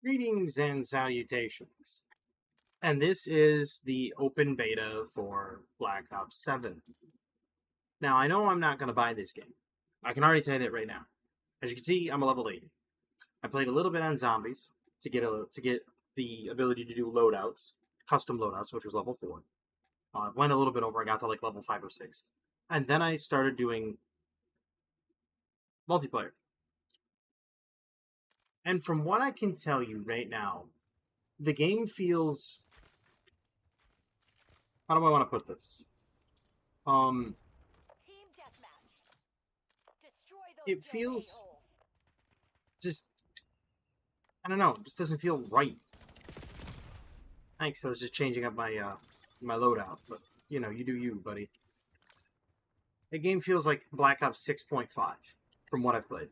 Greetings and salutations. And this is the open beta for Black Ops 7. Now, I know I'm not going to buy this game. I can already tell you that right now. As you can see, I'm a level 80. I played a little bit on zombies to get the ability to do loadouts, custom loadouts, which was level 4. Went a little bit over, I got to like level 5 or 6. And then I started doing multiplayer. And from what I can tell you right now, the game feels... How do I want to put this? It feels just, I don't know, just doesn't feel right. Thanks, I was just changing up my my loadout, but you know, you do you, buddy. The game feels like Black Ops 6.5 from what I've played.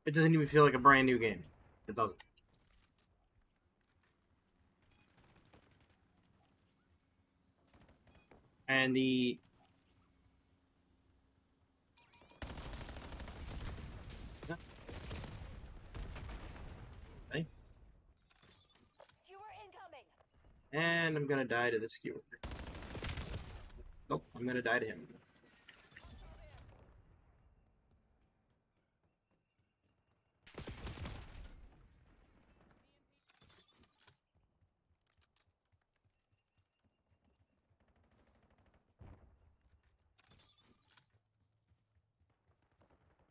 It doesn't even feel like a brand new game. It doesn't. And the And I'm gonna die to the skewer. Nope, I'm gonna die to him.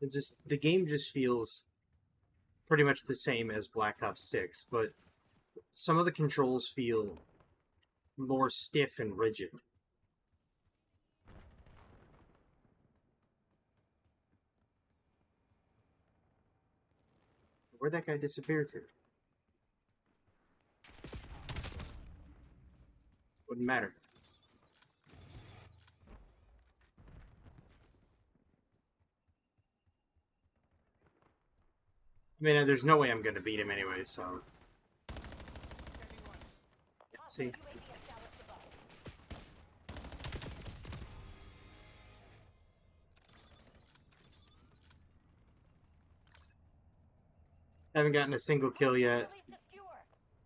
It just, the game just feels pretty much the same as Black Ops 6, but some of the controls feel more stiff and rigid. Where'd that guy disappear to? Wouldn't matter. I mean, there's no way I'm gonna beat him anyway, so... Let's see. Haven't gotten a single kill yet.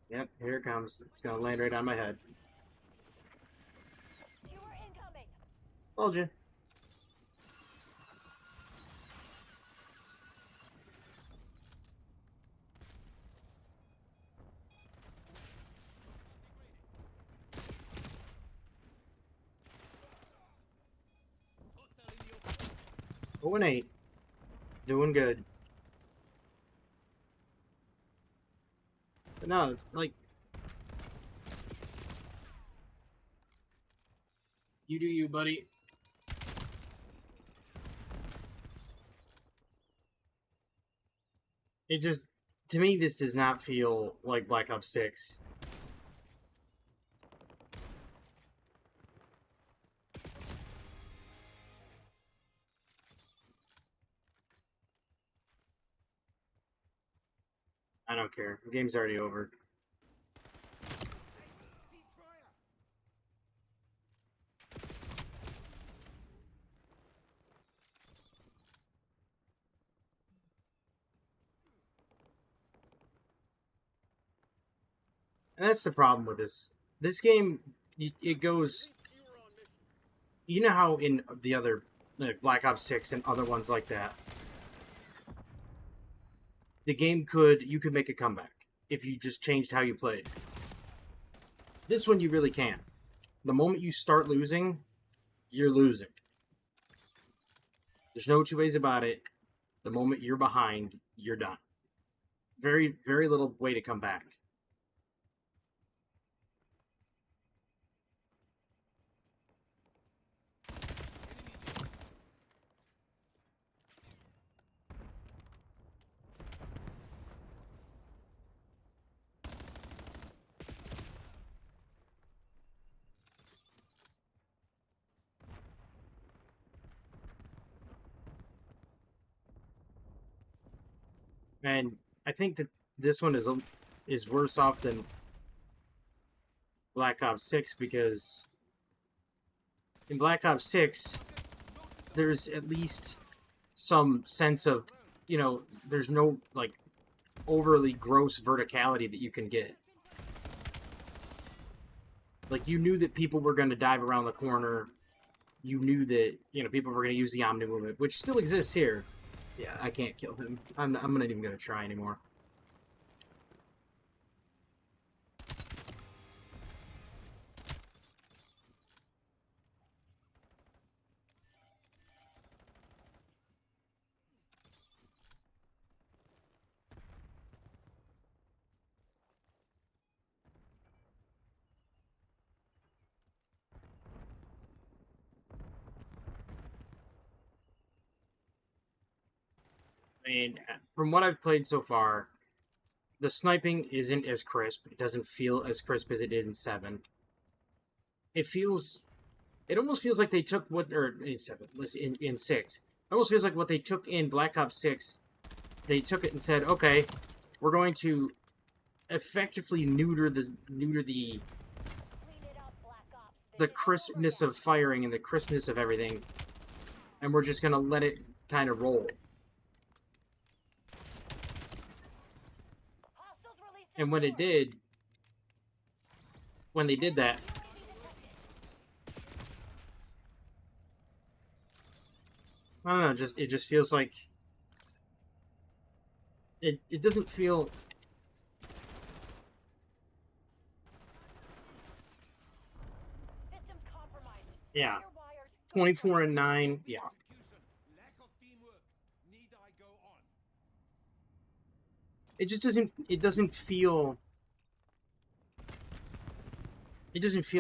Yep, here it comes. It's gonna land right on my head. Told you. Oh and 8. Doing good. But no, it's like... You do you, buddy. It just... To me, this does not feel like Black Ops 6. I don't care. The game's already over. And that's the problem with this. This game, it goes... You know how in the other, like Black Ops 6 and other ones like that, the game you could make a comeback if you just changed how you played. This one you really can't. The moment you start losing, you're losing. There's no two ways about it. The moment you're behind, you're done. Very, very little way to come back. And I think that this one is worse off than Black Ops 6 because in Black Ops 6 there's at least some sense of, you know, there's no like overly gross verticality that you can get. Like, you knew that people were going to dive around the corner. You knew that, you know, people were going to use the Omni movement, which still exists here. Yeah, I can't kill him. I'm not even going to try anymore. And from what I've played so far, the sniping isn't as crisp. It doesn't feel as crisp as it did in 7. It almost feels like they took what, or in 7, in 6. It almost feels like what they took in Black Ops 6, they took it and said, okay, we're going to effectively neuter the crispness of firing and the crispness of everything, and we're just going to let it kind of roll. And when they did that, I don't know, it just feels like it doesn't feel. Yeah. 24-9, yeah. It just doesn't feel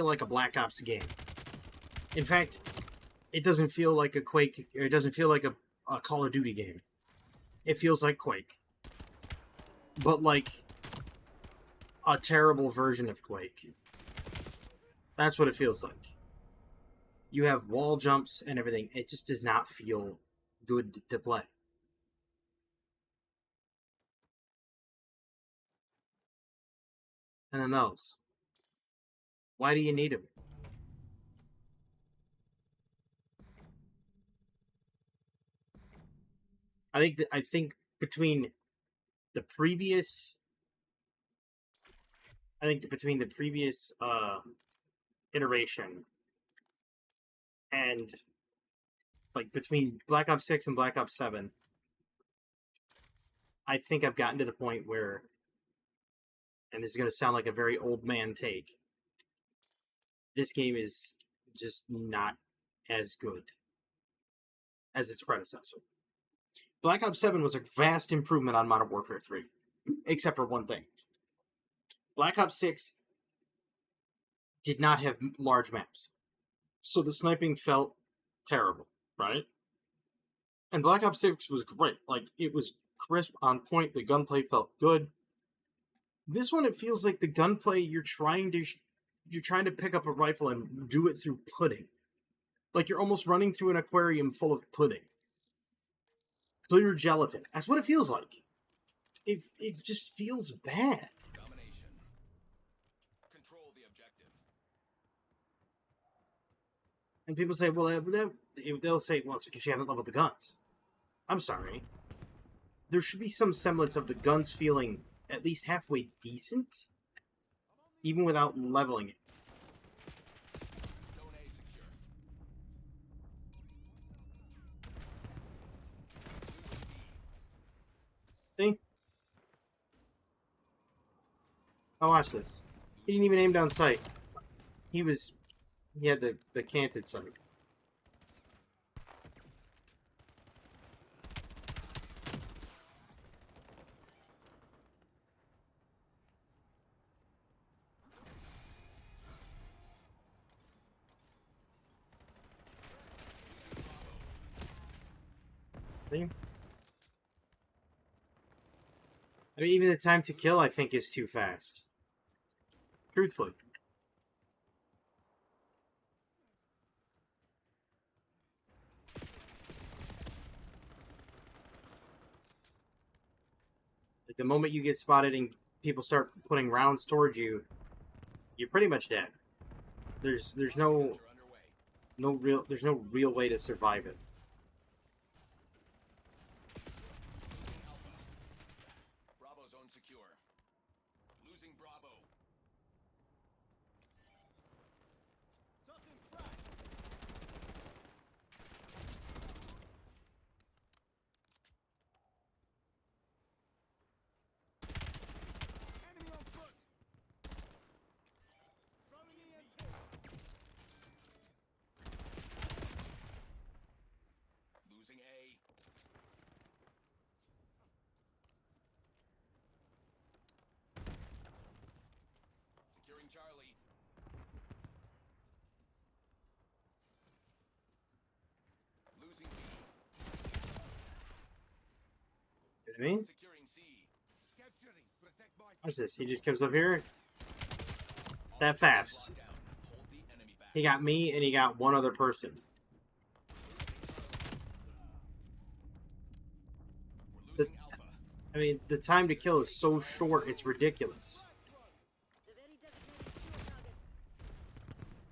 like a Black Ops game. In fact, it doesn't feel like a Quake, or it doesn't feel like a Call of Duty game. It feels like Quake. But like a terrible version of Quake. That's what it feels like. You have wall jumps and everything. It just does not feel good to play. And then those. Why do you need them? I think between the previous iteration and like between Black Ops 6 and Black Ops 7, I think I've gotten to the point where, and this is going to sound like a very old man take, this game is just not as good as its predecessor. Black Ops 7 was a vast improvement on Modern Warfare 3, except for one thing. Black Ops 6 did not have large maps, so the sniping felt terrible, right? And Black Ops 6 was great. Like, it was crisp, on point, the gunplay felt good. This one, it feels like the gunplay, you're trying to pick up a rifle and do it through pudding. Like you're almost running through an aquarium full of pudding. Clear gelatin. That's what it feels like. It just feels bad. Domination. Control the objective. And people say, well, they'll say, well, it's because you haven't leveled the guns. I'm sorry. There should be some semblance of the guns feeling at least halfway decent, even without leveling it. Zone A secure. See? Oh, watch this. He didn't even aim down sight. He had the canted sight. See? I mean, even the time to kill, I think, is too fast. Truthfully. Like, the moment you get spotted and people start putting rounds towards you, you're pretty much dead. There's no real way to survive it. Bravo Losing Bravo. Enemy on foot. Throwing EMP. Losing A. Securing Charlie. Losing B. You know what I mean? Securing C. Capturing. Protect my Watch this. He just comes up here that fast. Lockdown. Hold the enemy back. He got me and he got one other person. We're losing Alpha. I mean, the time to kill is so short, it's ridiculous.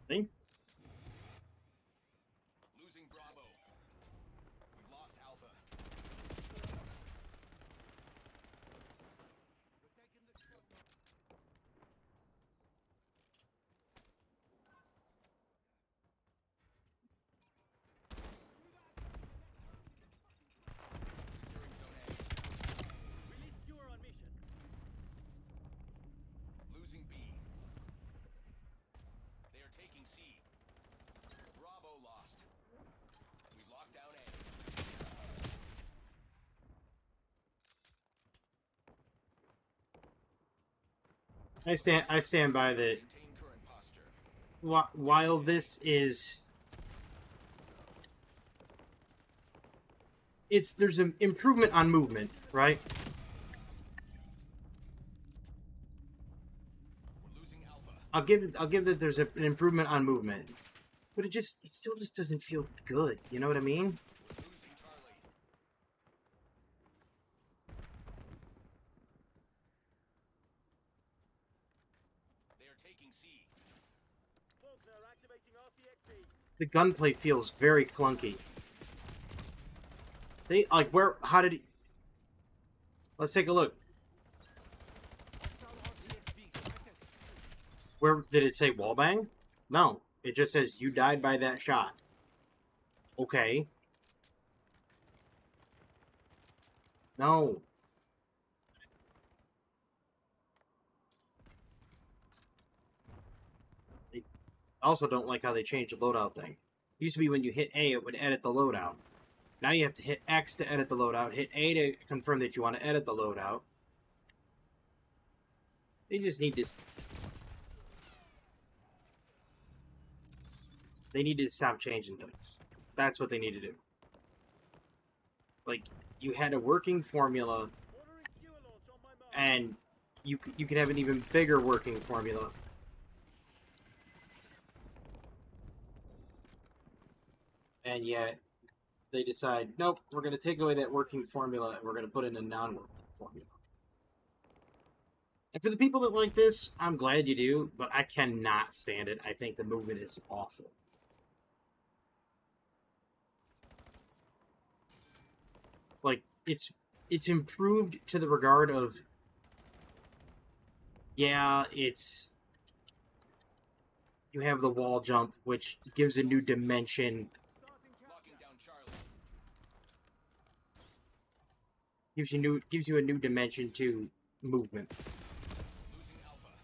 See? Losing Bravo. We've lost Alpha. Securing Zone A. Release Stewart on mission. Losing B. They are taking C. Bravo lost. We've locked down A. I stand by that. Maintain current posture. While this is, there's an improvement on movement, right? We're losing Alpha. I'll give that there's an improvement on movement, but it still just doesn't feel good. You know what I mean? We're losing Charlie. They are taking C. Faulkner activating RCXD. The gunplay feels very clunky. They like where? How did he? Let's take a look. Where did it say wallbang? No, it just says you died by that shot. Okay. No. I also don't like how they changed the loadout thing. Used to be when you hit A, it would edit the loadout. Now you have to hit X to edit the loadout, hit A to confirm that you want to edit the loadout. They just need to... They need to stop changing things. That's what they need to do. Like, you had a working formula, Ordering fuel launch on my mark. and you could have an even bigger working formula. And yet, they decide, nope, we're going to take away that working formula and we're going to put in a non-working formula. And for the people that like this, I'm glad you do, but I cannot stand it. I think the movement is awful. Like, it's improved to the regard of, yeah, it's... You have the wall jump, which gives a new dimension. Starting Locking capture. down Charlie. Gives you a new dimension to movement. Losing Alpha.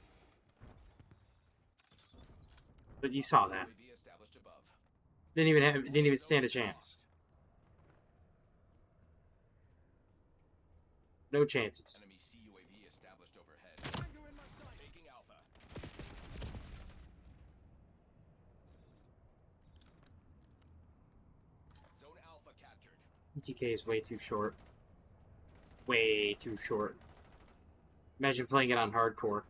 But you saw that. UAV established above. Didn't even stand a chance. No chances. Enemy CUAV established overhead. Tango in my sight. Taking Alpha. Zone Alpha captured. ETK is way too short. Way too short. Imagine playing it on hardcore.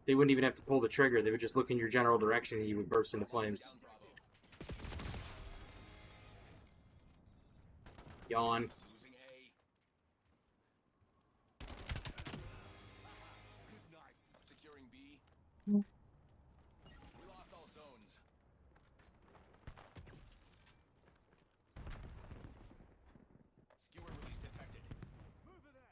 They wouldn't even have to pull the trigger. They would just look in your general direction and you would burst into flames. Down Bravo. Yawn. Losing A. Good night. Securing B. Hmm. We lost all zones. Skewer release detected. Move it there.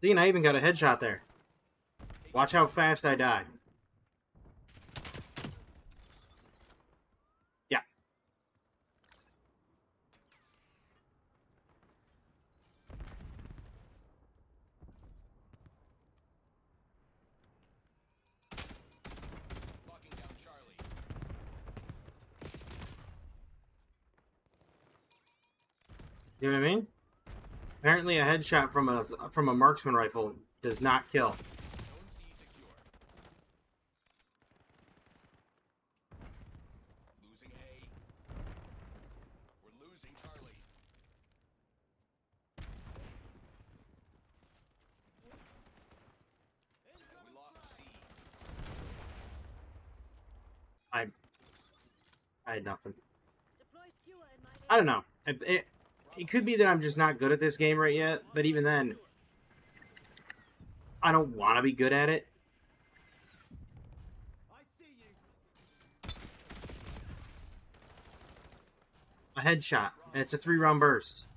Dean, I even got a headshot there. Watch how fast I die. Yeah. Locking down Charlie. You know what I mean? Apparently a headshot from a marksman rifle does not kill. Zone C secure. Losing A. We're losing Charlie. We lost C. I had nothing. Deploy skewer in my I don't know. It could be that I'm just not good at this game right yet, but even then, I don't want to be good at it. I see you. A headshot, and it's a 3-round burst,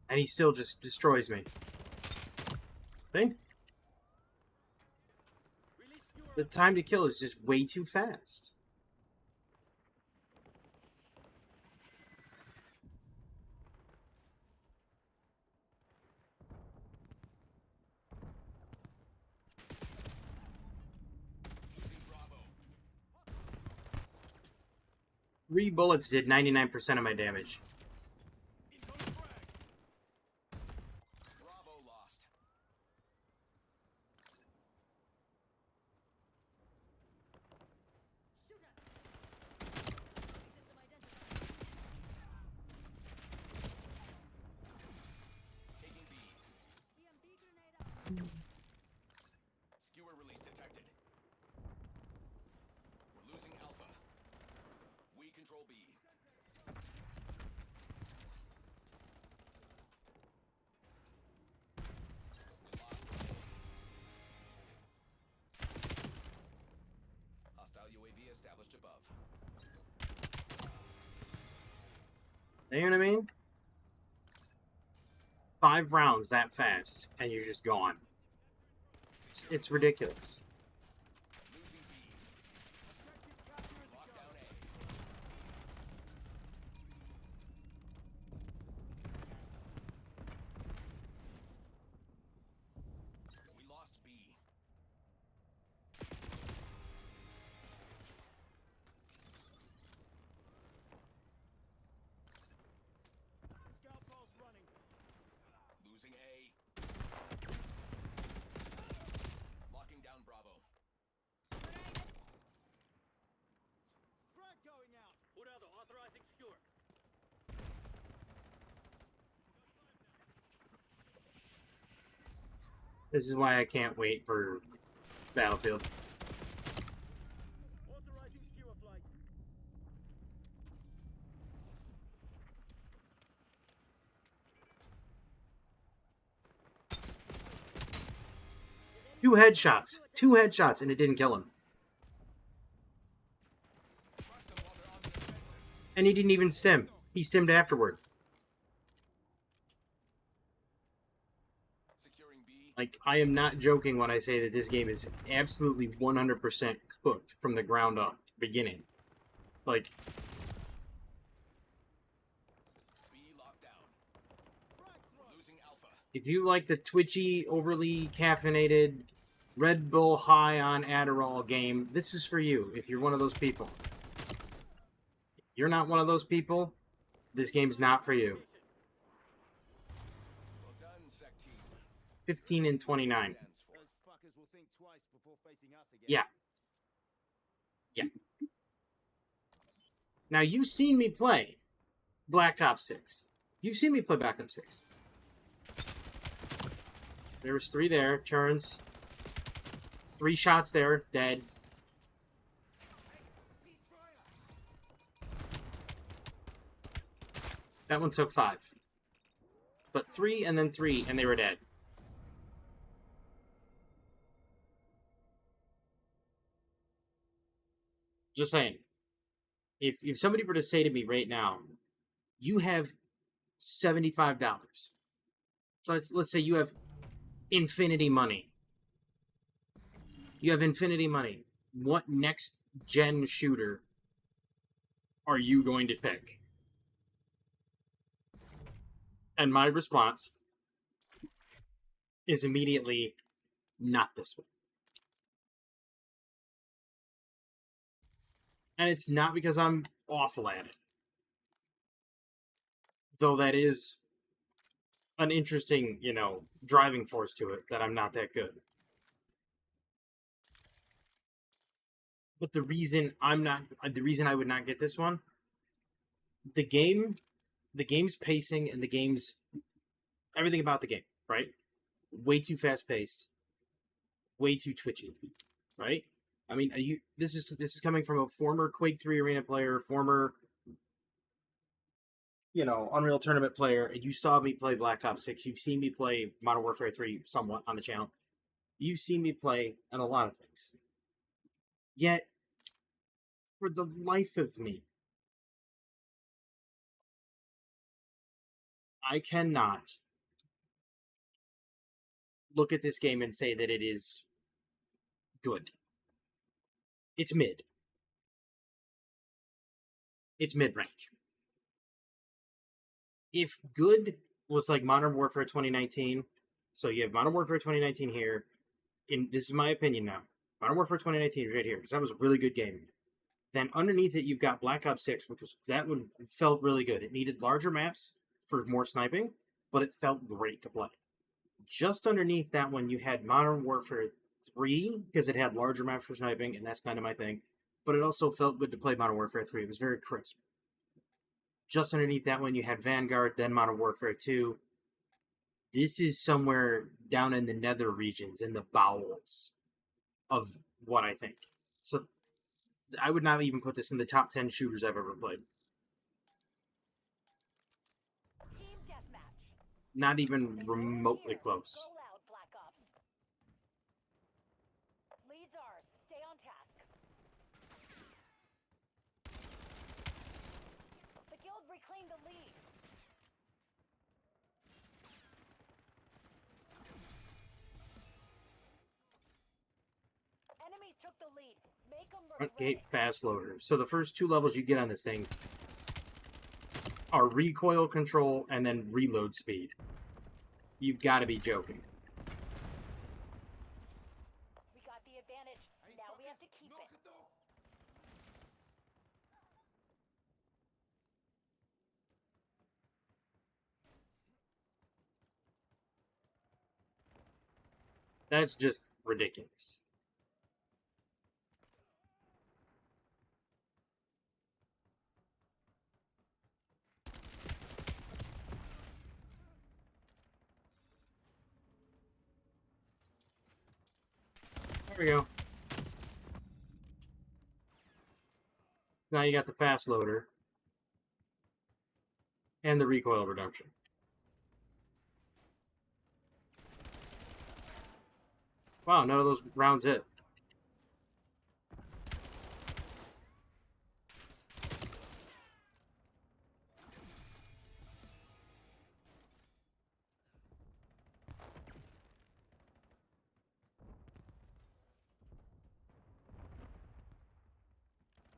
and he still just destroys me. See? Release skewer. The time to kill is just way too fast. Losing Bravo. 3 bullets did 99% of my damage. Incoming frag. Bravo lost. Taking B. Skewer release detected. We're losing Alpha. We control B. We lost A. Hostile UAV established above. You know what I mean? 5 rounds that fast, and you're just gone. It's ridiculous. Losing B. Lock down A. We lost B. Scout pulse running. Losing A. Locking down Bravo. Frag going out. Put out the authorizing skewer. This is why I can't wait for Battlefield. Authorizing skewer flight. Two headshots, and it didn't kill him. Crush them while they're on the defensive. And he didn't even stim. He stimmed afterward. Securing B. Like, I am not joking when I say that this game is absolutely 100% cooked from the ground up, beginning. Like, B locked down. Frag throw. We're losing Alpha. if you like the twitchy, overly caffeinated, Red Bull high on Adderall game, this is for you, if you're one of those people. If you're not one of those people, this game's not for you. Well done, Sec Team. 15 and 29. Stands for. Those fuckers will think twice before facing us again. Yeah. Yeah. Now, you've seen me play Black Ops 6. You've seen me play Black Ops 6. There was 3 there. Turns. 3 shots there. Dead. That one took 5. But 3 and then 3, and they were dead. Just saying. If somebody were to say to me right now, you have $75. So let's say you have infinity money. You have infinity money. What next gen shooter are you going to pick? And my response is immediately not this one. And it's not because I'm awful at it. Though that is an interesting, driving force to it, that I'm not that good. But the reason I would not get this one, the game's pacing and everything about the game, right? Way too fast paced, way too twitchy, right? I mean, this is coming from a former Quake 3 arena player, former Unreal Tournament player, and you saw me play Black Ops 6. You've seen me play Modern Warfare 3 somewhat on the channel. You've seen me play at a lot of things. Yet, for the life of me, I cannot look at this game and say that it is good. It's mid. It's mid-range. If good was like Modern Warfare 2019, so you have Modern Warfare 2019 here, this is my opinion now. Modern Warfare 2019 is right here, because that was a really good game. Then underneath it, you've got Black Ops 6, because that one felt really good. It needed larger maps for more sniping, but it felt great to play. Just underneath that one, you had Modern Warfare 3, because it had larger maps for sniping, and that's kind of my thing. But it also felt good to play Modern Warfare 3. It was very crisp. Just underneath that one, you had Vanguard, then Modern Warfare 2. This is somewhere down in the nether regions, in the bowels of what I think. So I would not even put this in the top 10 shooters I've ever played. Team deathmatch. Not even remotely close. Roll out, Black Ops. Lead's ours. Stay on task. The guild reclaimed the lead. Enemies took the lead. Make them Front regret gate it. fast loader. So the first two levels you get on this thing are recoil control and then reload speed. You've got to be joking. We got the advantage. Now we have to keep it. That's just ridiculous. There we go. Now you got the fast loader and the recoil reduction. Wow, none of those rounds hit.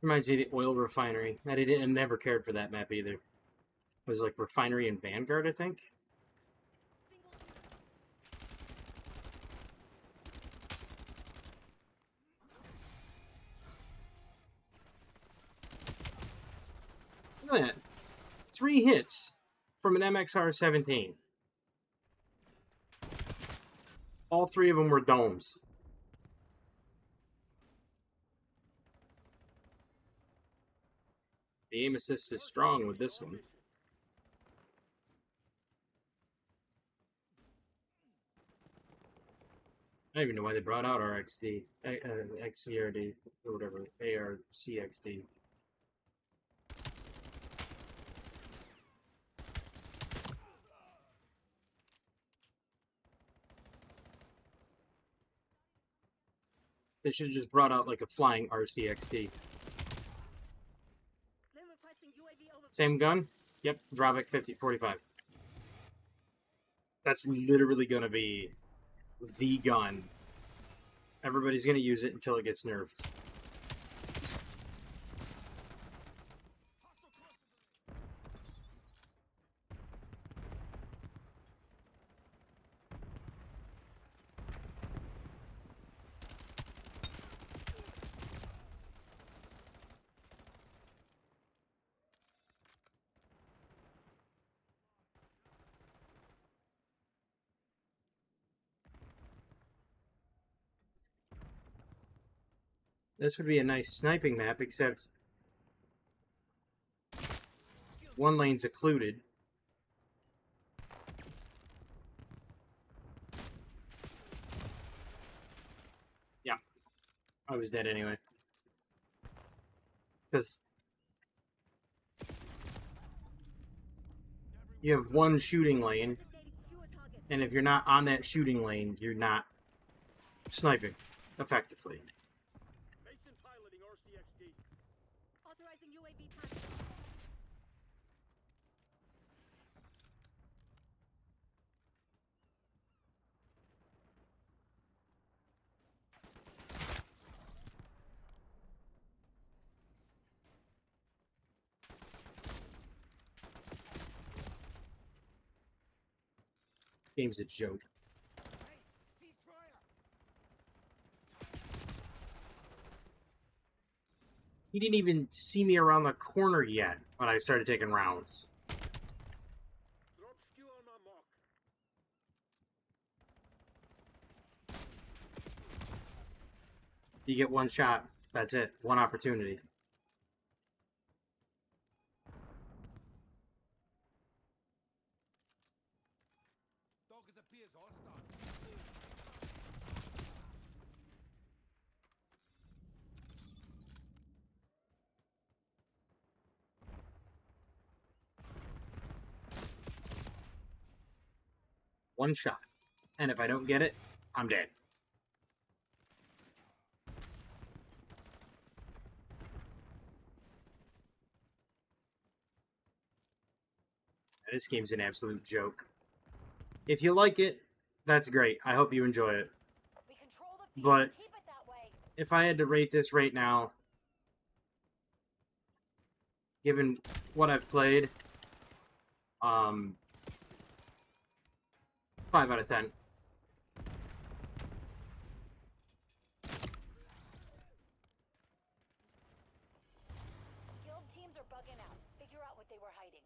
Reminds me of the oil refinery. I never cared for that map either. It was like Refinery and Vanguard, I think. Look at that. 3 hits from an MXR-17. All 3 of them were domes. The aim assist is strong with this one. I don't even know why they brought out RXD, XCRD, or whatever, ARCXD. They should have just brought out like a flying RCXD. Same gun? Yep, Dravik 5045. That's literally gonna be the gun. Everybody's going to use it until it gets nerfed. This would be a nice sniping map, except one lane's occluded. Yeah, I was dead anyway. Because you have one shooting lane, and if you're not on that shooting lane, you're not sniping effectively. Mason piloting RCXD. Authorizing UAV target. This game's a joke. He didn't even see me around the corner yet when I started taking rounds. Drop skew on my mark. You get one shot. That's it. One opportunity. Target appears hostile. One shot. And if I don't get it, I'm dead. This game's an absolute joke. If you like it, that's great. I hope you enjoy it. We control the field. But Keep it that way. if I had to rate this right now, given what I've played, 5 out of 10. Guild teams are bugging out. Figure out what they were hiding.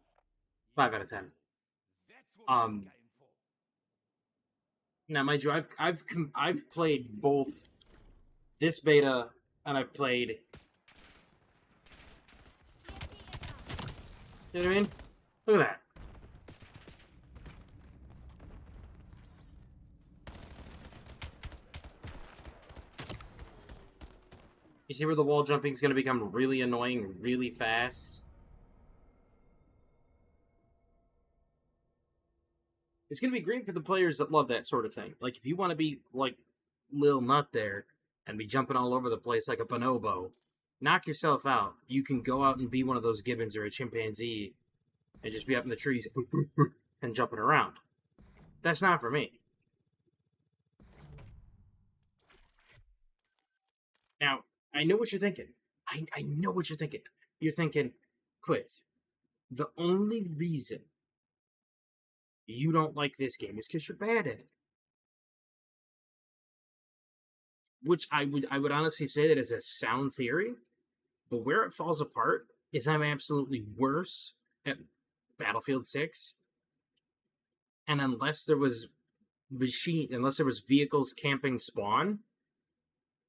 5 out of 10. That's what we're going for. Now, mind you, I've played both this beta and I've played. You know what I mean? Look at that. You see where the wall jumping is going to become really annoying really fast? It's going to be great for the players that love that sort of thing. Like, if you want to be, like, Lil Nut there and be jumping all over the place like a bonobo, knock yourself out. You can go out and be one of those gibbons or a chimpanzee and just be up in the trees and jumping around. That's not for me. Now, I know what you're thinking. I know what you're thinking. You're thinking, Quiz, the only reason you don't like this game is because you're bad at it. Which I would honestly say that is a sound theory, but where it falls apart is I'm absolutely worse at Battlefield 6. And unless there was vehicles camping spawn,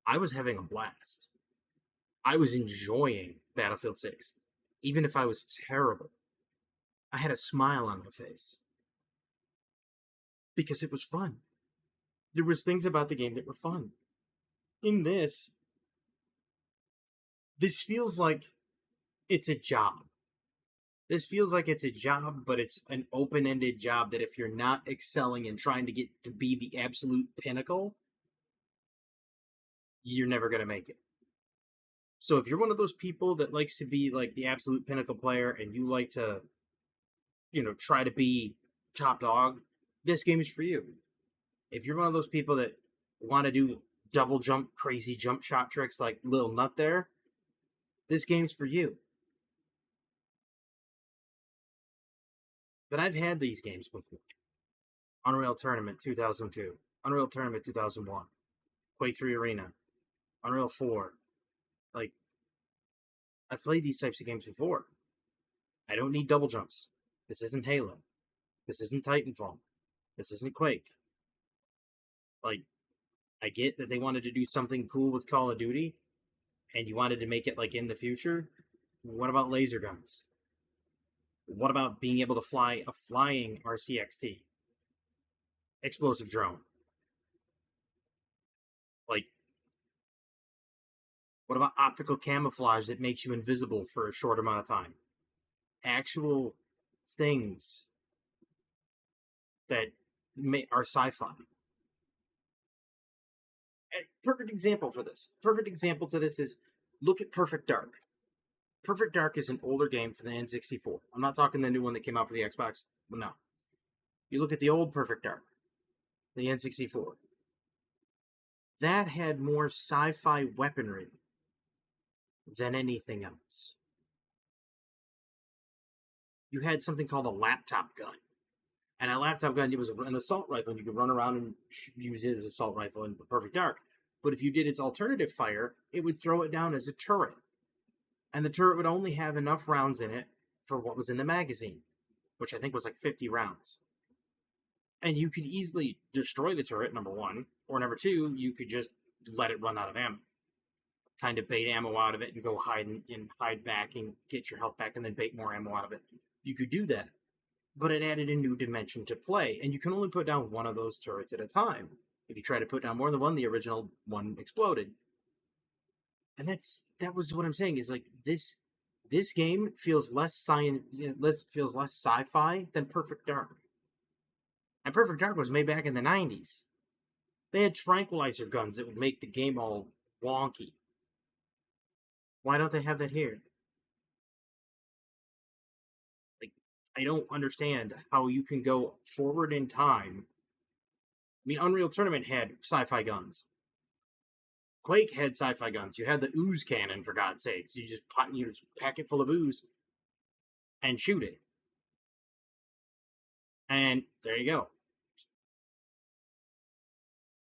I was having a blast. I was enjoying Battlefield 6. Even if I was terrible, I had a smile on my face. Because it was fun. There was things about the game that were fun. In this feels like it's a job. This feels like it's a job, but it's an open-ended job that if you're not excelling and trying to get to be the absolute pinnacle, you're never going to make it. So if you're one of those people that likes to be like the absolute pinnacle player and you like to, try to be top dog, this game is for you. If you're one of those people that want to do double jump, crazy jump shot tricks like Lil Nut there, this game's for you. But I've had these games before. Unreal Tournament 2002, Unreal Tournament 2001, Quake 3 Arena, Unreal 4. Like, I've played these types of games before. I don't need double jumps. This isn't Halo. This isn't Titanfall. This isn't Quake. Like, I get that they wanted to do something cool with Call of Duty, and you wanted to make it like in the future. What about laser guns? What about being able to fly a flying RCXT? Explosive drone. Like, what about optical camouflage that makes you invisible for a short amount of time? Actual things that are sci-fi. A perfect example for this. Perfect example to this is, look at Perfect Dark. Perfect Dark is an older game for the N64. I'm not talking the new one that came out for the Xbox. No. You look at the old Perfect Dark, the N64. That had more sci-fi weaponry than anything else. You had something called a laptop gun. And a laptop gun, it was an assault rifle, and you could run around and use it as an assault rifle in Perfect Dark. But if you did its alternative fire, it would throw it down as a turret. And the turret would only have enough rounds in it for what was in the magazine, which I think was like 50 rounds. And you could easily destroy the turret, number one, or number two, you could just let it run out of ammo. Kind of bait ammo out of it and go hide back and get your health back and then bait more ammo out of it. You could do that. But it added a new dimension to play, and you can only put down one of those turrets at a time. If you try to put down more than one, the original one exploded. And that was what I'm saying, is like this game feels less sci-fi than Perfect Dark. And Perfect Dark was made back in the 90s. They had tranquilizer guns that would make the game all wonky. Why don't they have that here? Like, I don't understand how you can go forward in time. I mean, Unreal Tournament had sci-fi guns. Quake had sci-fi guns. You had the ooze cannon, for God's sakes. You just pack it full of ooze and shoot it. And there you go.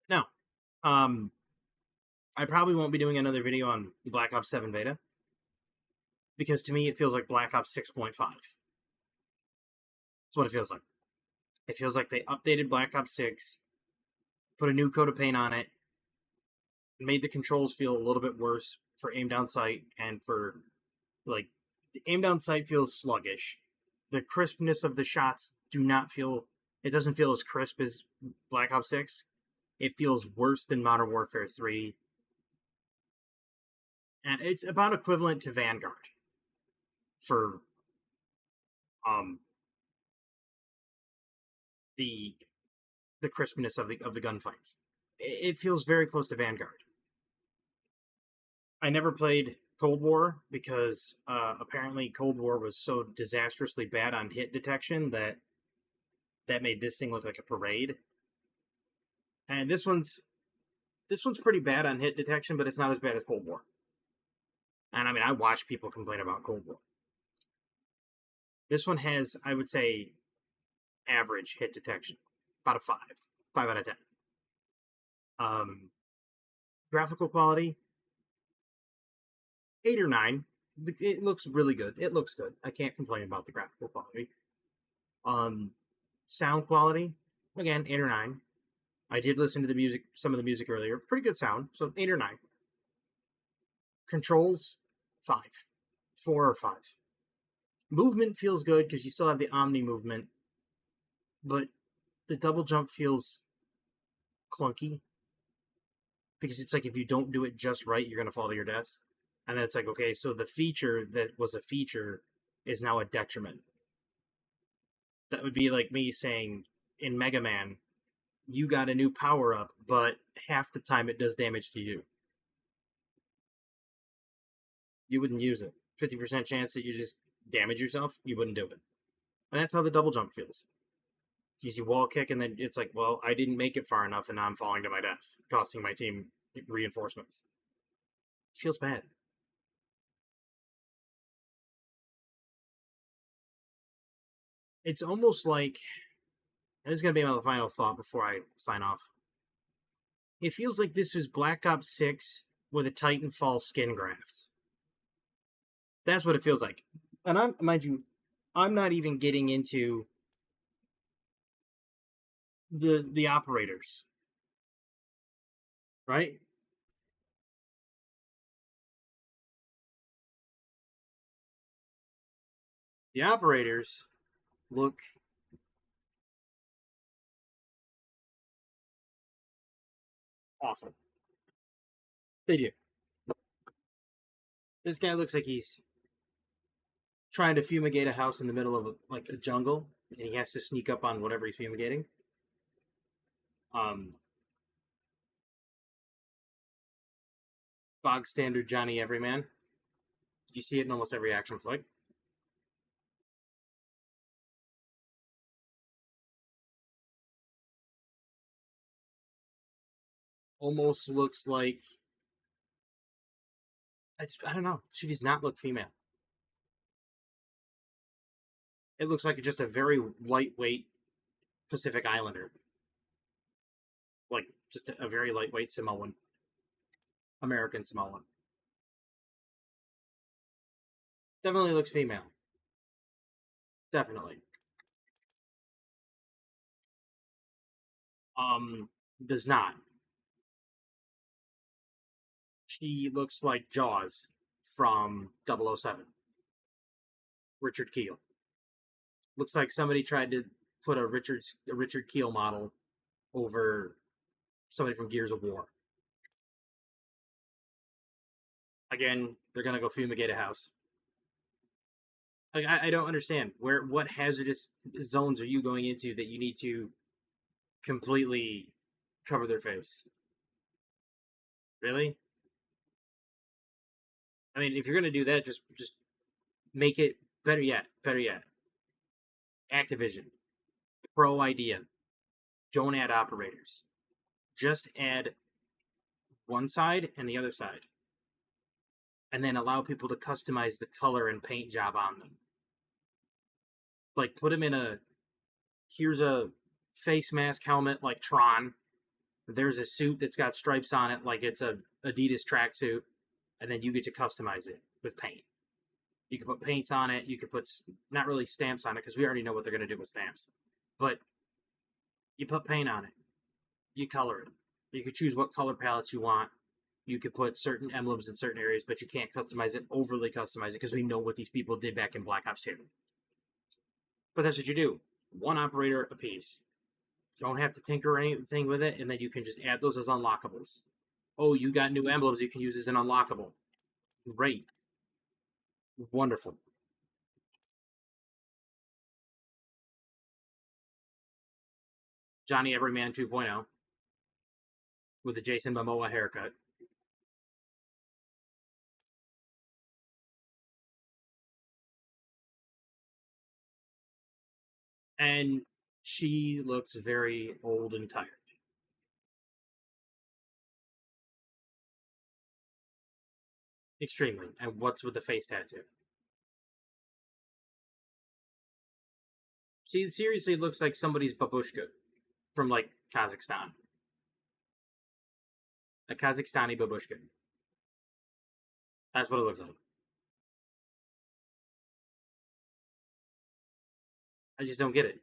Now, I probably won't be doing another video on the Black Ops 7 beta, because to me it feels like Black Ops 6.5. That's what it feels like. It feels like they updated Black Ops 6, put a new coat of paint on it, made the controls feel a little bit worse for aim down sight, and for, like, the aim down sight feels sluggish. The crispness of the shots it doesn't feel as crisp as Black Ops 6. It feels worse than Modern Warfare 3. And it's about equivalent to Vanguard for the crispness of the gunfights. It feels very close to Vanguard. I never played Cold War because apparently Cold War was so disastrously bad on hit detection that made this thing look like a parade. And this one's pretty bad on hit detection, but it's not as bad as Cold War. And I mean, I watch people complain about Cold War. This one has, I would say, average hit detection. About a 5. 5 out of 10. Graphical quality, 8 or 9. It looks really good. It looks good. I can't complain about the graphical quality. Sound quality, again, 8 or 9. I did listen to the music, some of the music earlier. Pretty good sound, so 8 or 9. Controls, 5. 4 or 5. Movement feels good because you still have the Omni movement, but the double jump feels clunky. Because it's like, if you don't do it just right, you're going to fall to your death. And then it's like, okay, so the feature that was a feature is now a detriment. That would be like me saying, in Mega Man, you got a new power-up, but half the time it does damage to you. You wouldn't use it. 50% chance that you just damage yourself, you wouldn't do it. And that's how the double jump feels. Sees you wall kick, and then it's like, well, I didn't make it far enough, and now I'm falling to my death, costing my team reinforcements. It feels bad. It's almost like, this is going to be my final thought before I sign off. It feels like this was Black Ops 6 with a Titanfall skin graft. That's what it feels like. And mind you, I'm not even getting into the operators. Right? The operators look awful. They do. This guy looks like he's trying to fumigate a house in the middle of a jungle, and he has to sneak up on whatever he's fumigating. Bog standard Johnny Everyman. You see it in almost every action flick. Almost looks like, I don't know. She does not look female. It looks like just a very lightweight Pacific Islander. Like, just a very lightweight Samoan. American Samoan. Definitely looks female. Definitely. Does not. She looks like Jaws from 007. Richard Kiel. Looks like somebody tried to put a Richard Kiel model over somebody from Gears of War. Again, they're gonna go fumigate a house. Like, I don't understand what hazardous zones are you going into that you need to completely cover their face? Really? I mean, if you're gonna do that, just make it better yet. Better yet, Activision, pro idea. Don't add operators. Just add one side and the other side, and then allow people to customize the color and paint job on them. Like, put them in here's a face mask helmet like Tron. There's a suit that's got stripes on it like it's a Adidas tracksuit, and then you get to customize it with paint. You can put paints on it. You can put, not really stamps on it, because we already know what they're going to do with stamps. But you put paint on it. You color it. You can choose what color palettes you want. You could put certain emblems in certain areas, but you can't customize it, overly customize it, because we know what these people did back in Black Ops 2. But that's what you do. One operator a piece. You don't have to tinker anything with it, and then you can just add those as unlockables. Oh, you got new emblems you can use as an unlockable. Great. Wonderful. Johnny Everyman 2.0 with a Jason Momoa haircut. And she looks very old and tired. Extremely. And what's with the face tattoo? See, seriously, it looks like somebody's babushka from, like, Kazakhstan. A Kazakhstani babushka. That's what it looks like. I just don't get it.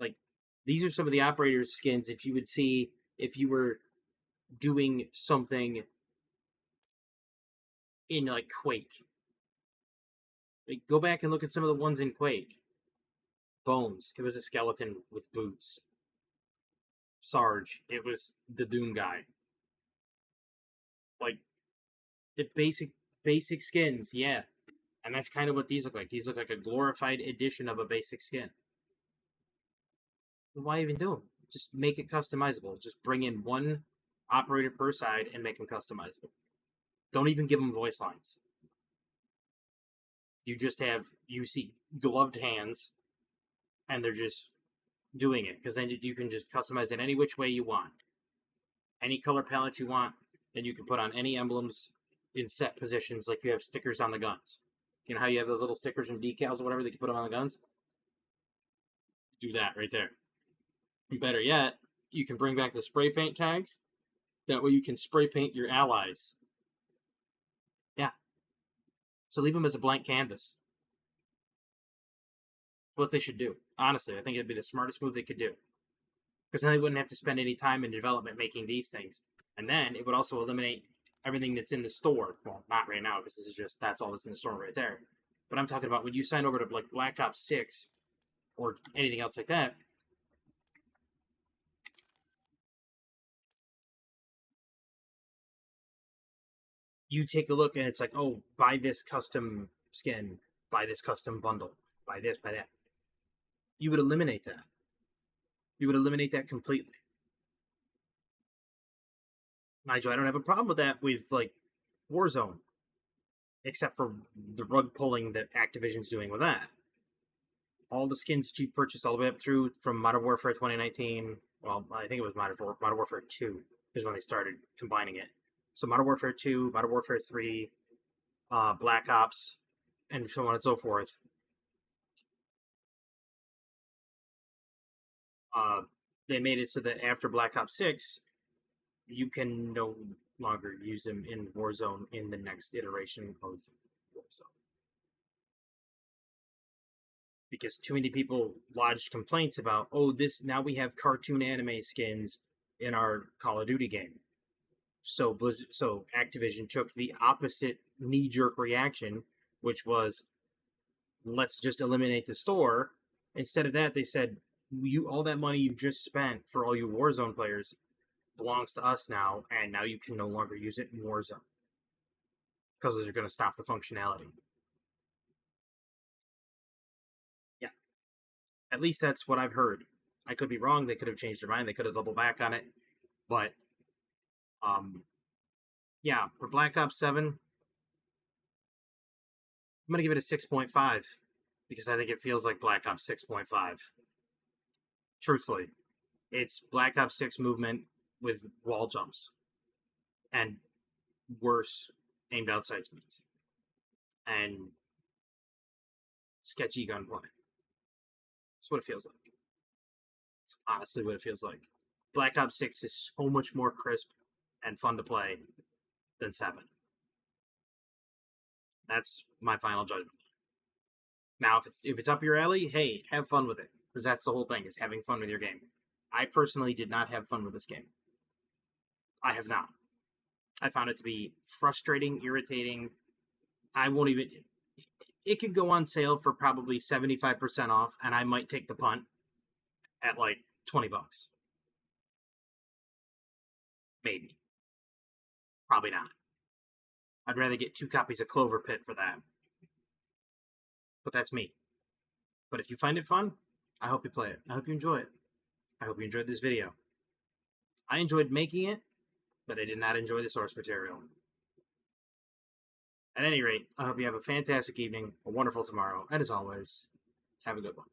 Like, these are some of the operators' skins that you would see if you were doing something in, like, Quake. Like, go back and look at some of the ones in Quake. Bones, it was a skeleton with boots. Sarge, it was the Doom guy. Like, the basic skins, yeah. And that's kind of what these look like. These look like a glorified edition of a basic skin. Why even do them? Just make it customizable. Just bring in one operator per side and make them customizable. Don't even give them voice lines. You just have, you see gloved hands, and they're just doing it because then you can just customize it any which way you want, any color palette you want, and you can put on any emblems in set positions, like you have stickers on the guns. You know how you have those little stickers and decals or whatever that you put on the guns? Do that right there. And better yet, you can bring back the spray paint tags. That way you can spray paint your allies. Yeah. So leave them as a blank canvas. What they should do. Honestly, I think it'd be the smartest move they could do. Because then they wouldn't have to spend any time in development making these things. And then it would also eliminate everything that's in the store. Well, not right now, because this is just, that's all that's in the store right there. But I'm talking about when you sign over to like Black Ops 6 or anything else like that, you take a look and it's like, oh, buy this custom skin, buy this custom bundle, buy this, buy that. You would eliminate that. You would eliminate that completely. Nigel, I don't have a problem with that with, like, Warzone. Except for the rug pulling that Activision's doing with that. All the skins that you've purchased all the way up through from Modern Warfare 2019, well, I think it was Modern Warfare 2 is when they started combining it. So Modern Warfare 2, Modern Warfare 3, Black Ops, and so on and so forth. They made it so that after Black Ops 6, you can no longer use them in Warzone in the next iteration of Warzone. Because too many people lodged complaints about, oh, this, now we have cartoon anime skins in our Call of Duty game. So Activision took the opposite knee-jerk reaction, which was, let's just eliminate the store. Instead of that, they said, all that money you've just spent for all you Warzone players belongs to us now, and now you can no longer use it in Warzone. Because they're going to stop the functionality. Yeah. At least that's what I've heard. I could be wrong. They could have changed their mind. They could have doubled back on it. But, yeah, for Black Ops 7, I'm going to give it a 6.5. Because I think it feels like Black Ops 6.5. Truthfully. It's Black Ops 6 movement with wall jumps. And worse aimed outside speeds. And sketchy gunplay. That's what it feels like. It's honestly what it feels like. Black Ops 6 is so much more crisp and fun to play than 7. That's my final judgment. Now, if it's up your alley, hey, have fun with it. Because that's the whole thing, is having fun with your game. I personally did not have fun with this game. I have not. I found it to be frustrating, irritating. I won't even... It could go on sale for probably 75% off, and I might take the punt at like $20. Maybe. Probably not. I'd rather get 2 copies of Clover Pit for that. But that's me. But if you find it fun, I hope you play it. I hope you enjoy it. I hope you enjoyed this video. I enjoyed making it, but I did not enjoy the source material. At any rate, I hope you have a fantastic evening, a wonderful tomorrow, and as always, have a good one.